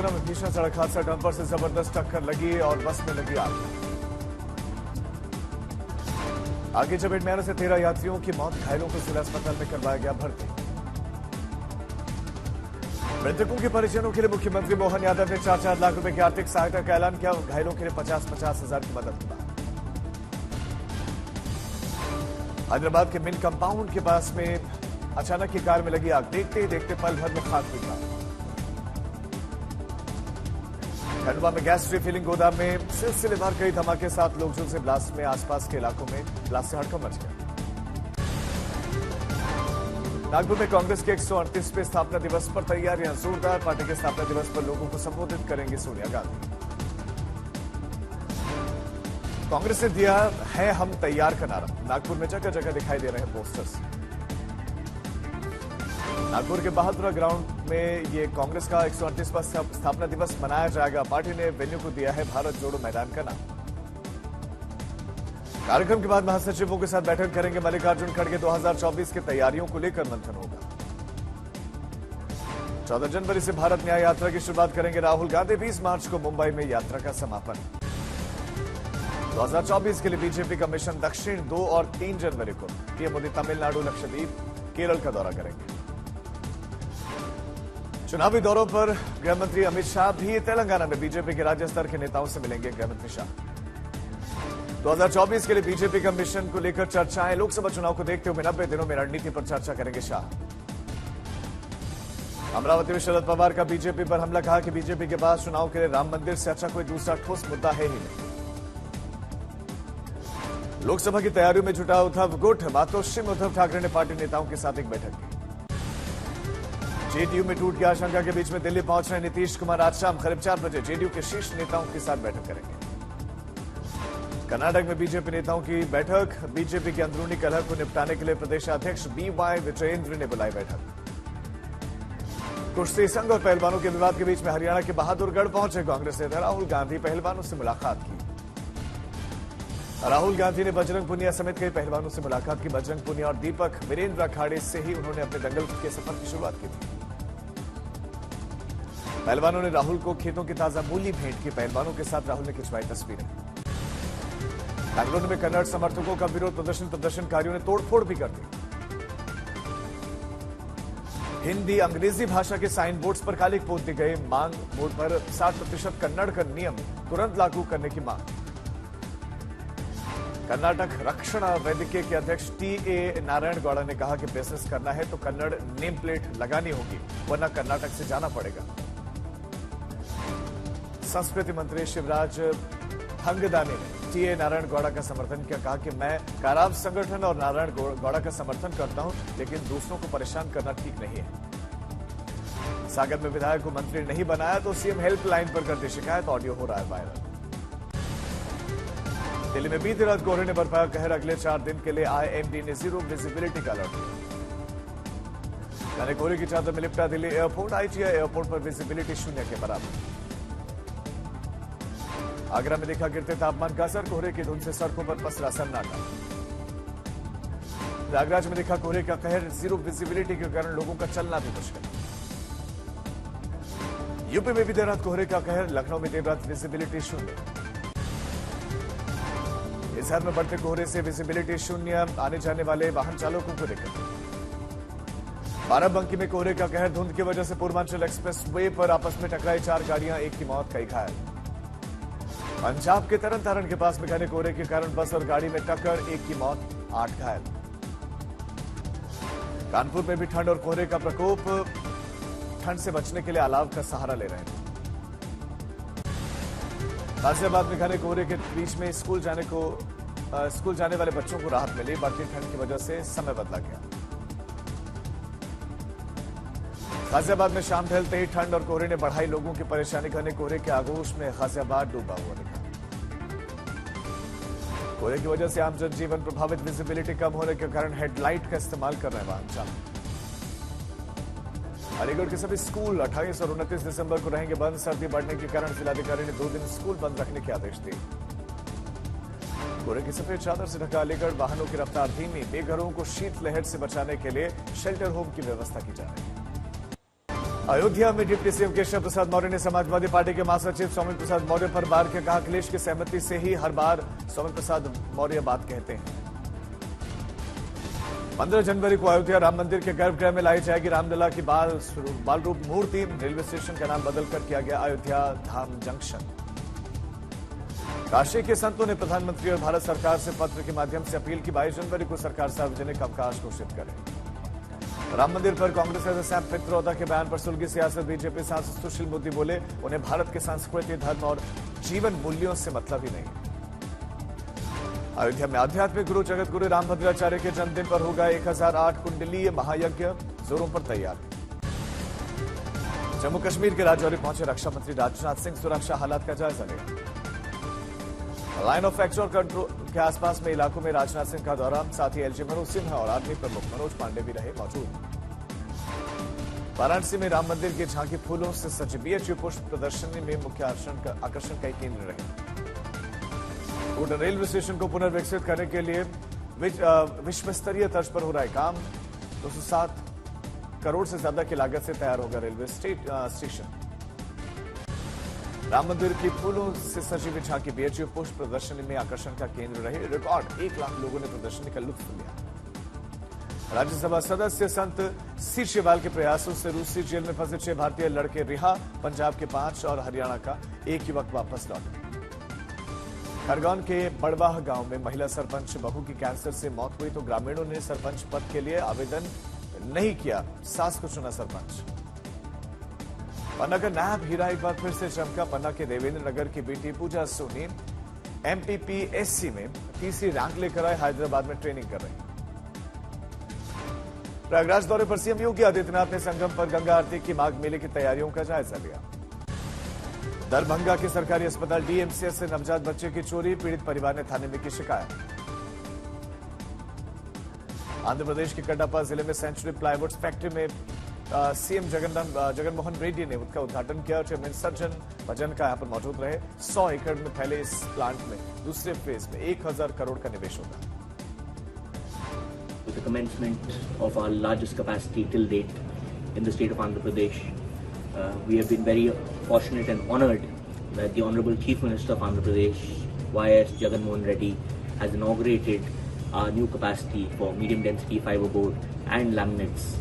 तेलंगाना में भीषण सड़क हादसा, डंपर से जबरदस्त टक्कर लगी और बस में लगी आग। आग की चपेट में आने से 13 यात्रियों की मौत, घायलों को जिला अस्पताल में करवाया गया भर्ती। मृतकों के परिजनों के लिए मुख्यमंत्री मोहन यादव ने 4-4 लाख रुपए की आर्थिक सहायता का ऐलान किया। घायलों के लिए 50-50 हजार की मदद की बात। हैदराबाद के मिन कंपाउंड के पास में अचानक की कार में लगी आग, देखते ही देखते पल भर में खाक हुई कार। खंडवा में गैस रिफिलिंग गोदाम में सिलसिलेवार कई धमाके, 7 लोग झुलसे ब्लास्ट में, आसपास के इलाकों में ब्लास्ट से हड़कंप मच गया। नागपुर में कांग्रेस के 138वें स्थापना दिवस पर तैयारियां जोरदार, पार्टी के स्थापना दिवस पर लोगों को संबोधित करेंगे सोनिया गांधी। कांग्रेस ने दिया है हम तैयार का नारा, नागपुर में जगह जगह दिखाई दे रहे हैं पोस्टर्स। नागपुर के बहादुरा ग्राउंड में ये कांग्रेस का 138वां स्थापना दिवस मनाया जाएगा। पार्टी ने वेन्यू को दिया है भारत जोड़ो मैदान का नाम। कार्यक्रम के बाद महासचिवों के साथ बैठक करेंगे मल्लिकार्जुन खड़गे। 2024 की तैयारियों को लेकर मंथन होगा। 14 जनवरी से भारत न्याय यात्रा की शुरुआत करेंगे राहुल गांधी। 20 मार्च को मुंबई में यात्रा का समापन। 2024 के लिए बीजेपी का मिशन दक्षिण 2 और 3 जनवरी को पीएम मोदी तमिलनाडु, लक्षद्वीप, केरल का दौरा करेंगे। चुनावी दौरों पर गृहमंत्री अमित शाह भी तेलंगाना में बीजेपी के राज्य स्तर के नेताओं से मिलेंगे। गृहमंत्री शाह 2024 के लिए बीजेपी का मिशन को लेकर चर्चाएं, लोकसभा चुनाव को देखते हुए 90 दिनों में रणनीति पर चर्चा करेंगे शाह। अमरावती में शरद पवार का बीजेपी पर हमला, कहा कि बीजेपी के पास चुनाव के लिए राम मंदिर से अच्छा कोई दूसरा ठोस मुद्दा है ही नहीं। लोकसभा की तैयारियों में जुटा उद्धव गुट, मातोश्री में उद्धव ठाकरे ने पार्टी नेताओं के साथ एक बैठक की। जेडीयू में टूट की आशंका के बीच में दिल्ली पहुंच रहे नीतीश कुमार आज शाम करीब 4 बजे जेडीयू के शीर्ष नेताओं के साथ बैठक करेंगे। कर्नाटक में बीजेपी नेताओं की बैठक, बीजेपी की अंदरूनी कलह को निपटाने के लिए प्रदेशाध्यक्ष बीवाई विजयेंद्र ने बुलाई बैठक। कुश्ती संघ और पहलवानों के विवाद के बीच में हरियाणा के बहादुरगढ़ पहुंचे कांग्रेस नेता राहुल गांधी, पहलवानों से मुलाकात की। राहुल गांधी ने बजरंग पुनिया समेत कई पहलवानों से मुलाकात की। बजरंग पुनिया और दीपक वीरेंद्र अखाड़े से ही उन्होंने अपने दंगल के सफर की शुरुआत की थी। पहलवानों ने राहुल को खेतों की ताजा मूली भेंट की। पहलवानों के साथ राहुल ने खिंचवाई तस्वीरें। बेंगलुरु में कन्नड़ समर्थकों का विरोध प्रदर्शन, प्रदर्शनकारियों ने तोड़फोड़ भी कर दी। हिंदी अंग्रेजी भाषा के साइन बोर्ड्स पर कालिक पोत दी गई। मांग बोर्ड पर 60% कन्नड़ का नियम तुरंत लागू करने की मांग। कर्नाटक रक्षण वेदिके के अध्यक्ष टीए नारायण गौड़ा ने कहा कि बिजनेस करना है तो कन्नड़ नेम प्लेट लगानी होगी, वरना कर्नाटक से जाना पड़ेगा। संस्कृति मंत्री शिवराज हंगदानी ने टीए नारायण गौड़ा का समर्थन किया, कहा कि मैं काराब संगठन और नारायण गौड़ा का समर्थन करता हूं, लेकिन दूसरों को परेशान करना ठीक नहीं है। सागर में विधायक को मंत्री नहीं बनाया तो सीएम हेल्पलाइन पर कर दी शिकायत, ऑडियो हो रहा है वायरल। दिल्ली में बीती रात कोहरे ने बरपाया कहर, अगले 4 दिन के लिए आईएमडी ने 0 विजिबिलिटी का अलर्ट दिया। घने कोहरे की चादर में लिपटा दिल्ली एयरपोर्ट, आईटीआई एयरपोर्ट पर विजिबिलिटी 0 के बराबर। आगरा में देखा गिरते तापमान का असर, कोहरे की धुंध से सड़कों पर पसरा सन्नाटा। प्रयागराज में देखा कोहरे का कहर, 0 विजिबिलिटी के कारण लोगों का चलना भी मुश्किल। यूपी में भी देर रात कोहरे का कहर, लखनऊ में देर रात विजिबिलिटी 0। हिसार में बढ़ते कोहरे से विजिबिलिटी 0, आने जाने वाले वाहन चालकों को दिक्कत। बाराबंकी में कोहरे का कहर, धुंध की वजह से पूर्वांचल एक्सप्रेस वे पर आपस में टकराई 4 गाड़ियां, 1 की मौत, कई घायल। पंजाब के तरन तारण के पास में घने कोहरे के कारण बस और गाड़ी में टक्कर, 1 की मौत, 8 घायल। कानपुर में भी ठंड और कोहरे का प्रकोप, ठंड से बचने के लिए अलाव का सहारा ले रहे हैं। गाजियाबाद में घने कोहरे के बीच में स्कूल जाने वाले बच्चों को राहत मिली, बढ़ती ठंड की वजह से समय बदला गया। गाजियाबाद में शाम ढलते ही ठंड और कोहरे ने बढ़ाई लोगों की परेशानी, घने कोहरे के आगोश में गाजियाबाद डूबा हुआ दिखा। कोहरे की वजह से आम जनजीवन प्रभावित, विजिबिलिटी कम होने के कारण हेडलाइट का इस्तेमाल कर रहे हैं वाहन चालक। अलीगढ़ के सभी स्कूल 28 और 29 दिसंबर को रहेंगे बंद, सर्दी बढ़ने के कारण जिलाधिकारी ने 2 दिन स्कूल बंद रखने के आदेश दिए। कोहरे की सफेद चादर से ढका अलीगढ़, वाहनों की रफ्तार धीमी, बेघरों को शीतलहर से बचाने के लिए शेल्टर होम की व्यवस्था की जा रही है। अयोध्या में डिप्टी सीएम केशव प्रसाद मौर्य ने समाजवादी पार्टी के महासचिव सौम्य प्रसाद मौर्य पर बार के कहा, अखिलेश की सहमति से ही हर बार सौम्य प्रसाद मौर्य बात कहते हैं। 15 जनवरी को अयोध्या राम मंदिर के गर्भगृह में लाई जाएगी रामलला की बाल रूप मूर्ति। रेलवे स्टेशन का नाम बदलकर किया गया अयोध्या धाम जंक्शन। काशी के संतों ने प्रधानमंत्री और भारत सरकार से पत्र के माध्यम से अपील की 22 जनवरी को सरकार सार्वजनिक अवकाश घोषित करे। राम मंदिर पर कांग्रेस सदस्य सैम पित्रोदा के बयान पर सुलगी सियासत। बीजेपी सांसद सुशील मोदी बोले, उन्हें भारत के संस्कृति, धर्म और जीवन मूल्यों से मतलब ही नहीं। अयोध्या में आध्यात्मिक गुरु जगत गुरु रामभद्राचार्य के जन्मदिन पर होगा 1008 कुंडलीय महायज्ञ, जोरों पर तैयारी। जम्मू कश्मीर के राजौरी पहुंचे रक्षा मंत्री राजनाथ सिंह, सुरक्षा हालात का जायजा लिया। लाइन ऑफ एक्चुअल कंट्रोल के आसपास में इलाकों में राजनाथ सिंह का दौरा, साथ ही एलजी मनोज सिन्हा और आर्मी प्रमुख मनोज पांडे भी रहे मौजूद। वाराणसी में राम मंदिर की झांकी फूलों से सजी बीएचयू पुष्प प्रदर्शनी में मुख्य आकर्षण का केंद्र रहे। कोटा रेलवे स्टेशन को पुनर्विकसित करने के लिए विश्व स्तरीय तर्ज पर हो रहा है काम। 207 करोड़ से ज्यादा की लागत से तैयार होगा रेलवे स्टेशन। राम मंदिर की फूलों से सजी हुई झांकी बीएचयू पुष्प प्रदर्शनी में आकर्षण का केंद्र रहे। रिकॉर्ड 1 लाख लोगों ने प्रदर्शनी का लुत्फ लिया। राज्यसभा सदस्य संत सीरशेवाल के प्रयासों से रूसी जेल में फंसे 6 भारतीय लड़के रिहा। पंजाब के 5 और हरियाणा का 1 युवक वापस लौटे। खरगोन के बड़वाह गांव में महिला सरपंच बहू की कैंसर से मौत हुई तो ग्रामीणों ने सरपंच पद के लिए आवेदन नहीं किया, सास को चुना सरपंच। पन्ना का नायब हीरा एक बार फिर से चमका। पन्ना के देवेंद्र नगर की बेटी पूजा सोनी एमपीपीएससी में तीसरी रैंक लेकर आए, हैदराबाद में ट्रेनिंग कर रही। प्रयागराज दौरे पर सीएम योगी आदित्यनाथ ने संगम पर गंगा आरती की माघ मेले की तैयारियों का जायजा लिया। दरभंगा के सरकारी अस्पताल डीएमसीएच से नवजात बच्चे की चोरी, पीड़ित परिवार ने थाने में की शिकायत। आंध्र प्रदेश के कड्डापा जिले में सेंचुरी प्लाईवुड फैक्ट्री में सीएम जगनमोहन रेड्डी ने उसका उद्घाटन किया। चेयरमैन सज्जन भजन का यहां पर मौजूद रहे। 100 एकड़ में फैले इस प्लांट में दूसरे फेज में 1000 करोड़ का निवेश होगा। With the commencement of our largest capacity till date in the state of Andhra Pradesh, we have been very fortunate and honored that the Honorable Chief Minister of Andhra Pradesh, Y.S. Jagannath Reddy, has inaugurated our new capacity for medium density fiber board and laminates